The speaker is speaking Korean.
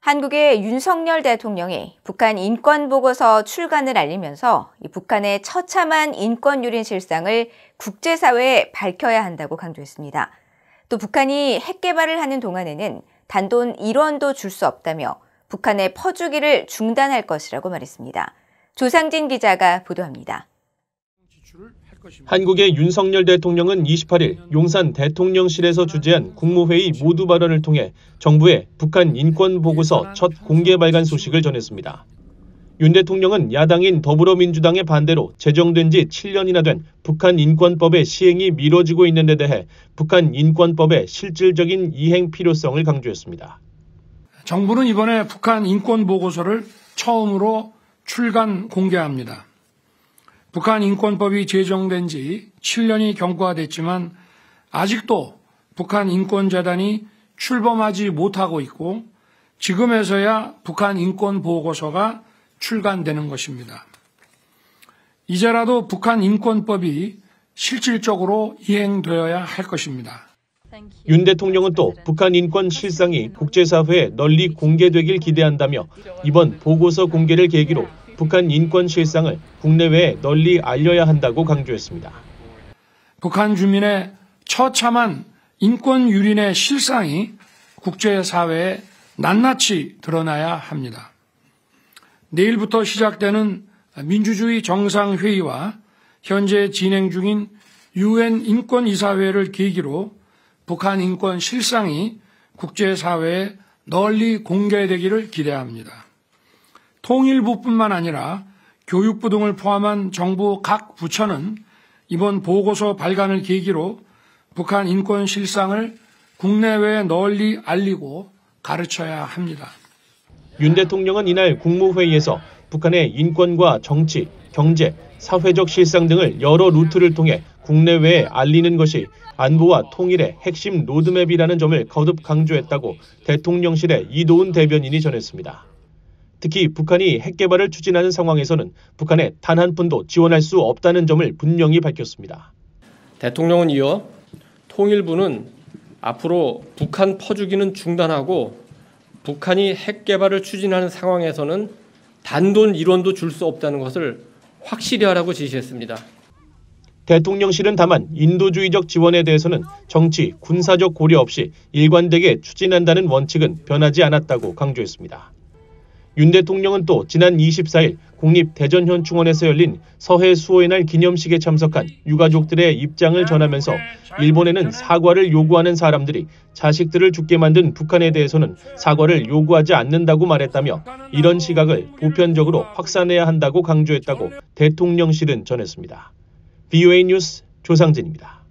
한국의 윤석열 대통령이 북한 인권보고서 출간을 알리면서 북한의 처참한 인권 유린 실상을 국제사회에 밝혀야 한다고 강조했습니다. 또 북한이 핵 개발을 하는 동안에는 단돈 1원도 줄 수 없다며 북한의 퍼주기를 중단할 것이라고 말했습니다. 조상진 기자가 보도합니다. 한국의 윤석열 대통령은 28일 용산 대통령실에서 주재한 국무회의 모두 발언을 통해 정부의 북한 인권보고서 첫 공개 발간 소식을 전했습니다. 윤 대통령은 야당인 더불어민주당의 반대로 제정된 지 7년이나 된 북한 인권법의 시행이 미뤄지고 있는 데 대해 북한 인권법의 실질적인 이행 필요성을 강조했습니다. 정부는 이번에 북한 인권보고서를 처음으로 출간 공개합니다. 북한 인권법이 제정된 지 7년이 경과됐지만 아직도 북한 인권재단이 출범하지 못하고 있고 지금에서야 북한 인권보고서가 출간되는 것입니다. 이제라도 북한 인권법이 실질적으로 이행되어야 할 것입니다. 윤 대통령은 또 북한 인권 실상이 국제사회에 널리 공개되길 기대한다며 이번 보고서 공개를 계기로 북한 인권 실상을 국내외에 널리 알려야 한다고 강조했습니다. 북한 주민의 처참한 인권 유린의 실상이 국제사회에 낱낱이 드러나야 합니다. 내일부터 시작되는 민주주의 정상회의와 현재 진행 중인 UN 인권이사회를 계기로 북한 인권 실상이 국제사회에 널리 공개되기를 기대합니다. 통일부뿐만 아니라 교육부 등을 포함한 정부 각 부처는 이번 보고서 발간을 계기로 북한 인권 실상을 국내외에 널리 알리고 가르쳐야 합니다. 윤 대통령은 이날 국무회의에서 북한의 인권과 정치, 경제, 사회적 실상 등을 여러 루트를 통해 국내외에 알리는 것이 안보와 통일의 핵심 로드맵이라는 점을 거듭 강조했다고 대통령실의 이도운 대변인이 전했습니다. 특히 북한이 핵 개발을 추진하는 상황에서는 북한에 단 한 푼도 지원할 수 없다는 점을 분명히 밝혔습니다. 대통령은 이어 통일부는 앞으로 북한 퍼주기는 중단하고 북한이 핵 개발을 추진하는 상황에서는 단돈 1원도 줄 수 없다는 것을 확실히 하라고 지시했습니다. 대통령실은 다만 인도주의적 지원에 대해서는 정치, 군사적 고려 없이 일관되게 추진한다는 원칙은 변하지 않았다고 강조했습니다. 윤 대통령은 또 지난 24일 국립대전현충원에서 열린 서해 수호의 날 기념식에 참석한 유가족들의 입장을 전하면서 일본에는 사과를 요구하는 사람들이 자식들을 죽게 만든 북한에 대해서는 사과를 요구하지 않는다고 말했다며 이런 시각을 보편적으로 확산해야 한다고 강조했다고 대통령실은 전했습니다. VOA 뉴스 조상진입니다.